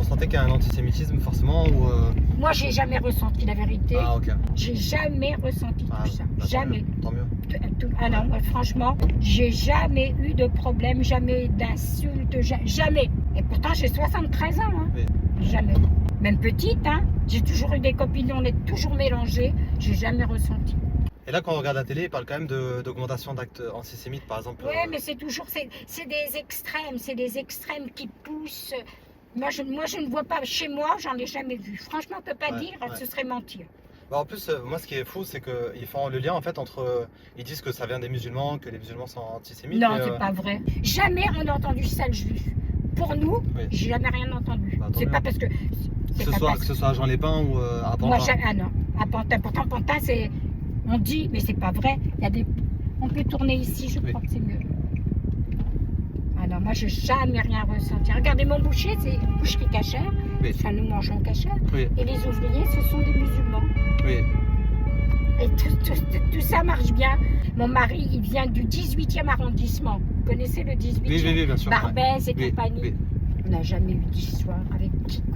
ressentez qu'il y a un antisémitisme forcément ou Moi, j'ai jamais ressenti la vérité. Ah ok. J'ai jamais ressenti Ah, tout ça. bah, Jamais. Tant mieux. Ah non, moi, franchement, j'ai jamais eu de problème, jamais d'insultes, jamais. Et pourtant, j'ai 73 ans. Hein. Oui. Jamais. Même petite, hein. J'ai toujours eu des copines, on est toujours mélangés. J'ai jamais ressenti. Et là, quand on regarde la télé, ils parlent quand même d'augmentation d'actes antisémites, par exemple. Ouais, mais c'est toujours, c'est des extrêmes qui poussent. Moi, je ne vois pas, chez moi, j'en ai jamais vu. Franchement, on ne peut pas dire, ce serait mentir. Bah, en plus, moi, ce qui est fou, c'est qu'ils font le lien, en fait, entre... ils disent que ça vient des musulmans, que les musulmans sont antisémites. Non, c'est pas vrai. Jamais on a entendu sale juif. Pour nous, j'ai jamais rien entendu. Bah, c'est pas parce que... Que ce soit à Jean Lépin ou à Pantin. Moi, ah non, à Pantin. Pourtant, Pantin, c'est... On dit, mais c'est pas vrai. Il y a des... On peut tourner ici, je crois que c'est mieux. Alors, moi, j'ai jamais rien ressenti. Regardez mon boucher, c'est boucherie cachère. Oui. Enfin, nous mangeons cachère. Oui. Et les ouvriers, ce sont des musulmans. Oui. Et tout ça marche bien. Mon mari, il vient du 18e arrondissement. Vous connaissez le 18e? Oui, bien sûr. Barbès et compagnie. Oui. On n'a jamais eu d'histoire avec quiconque.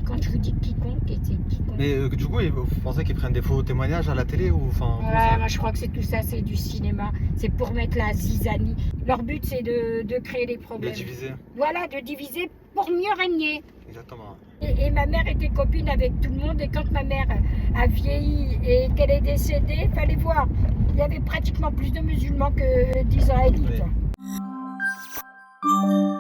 Quand je vous dis quiconque, c'est quiconque. Mais du coup, vous pensez qu'ils prennent des faux témoignages à la télé ou enfin Ouais, moi je crois que c'est tout ça, c'est du cinéma. C'est pour mettre la zizanie. Leur but, c'est de créer des problèmes. De diviser. Voilà, de diviser pour mieux régner. Exactement. Et ma mère était copine avec tout le monde. Et quand ma mère a vieilli et qu'elle est décédée, il fallait voir. Il y avait pratiquement plus de musulmans que d'Israélites. Oui.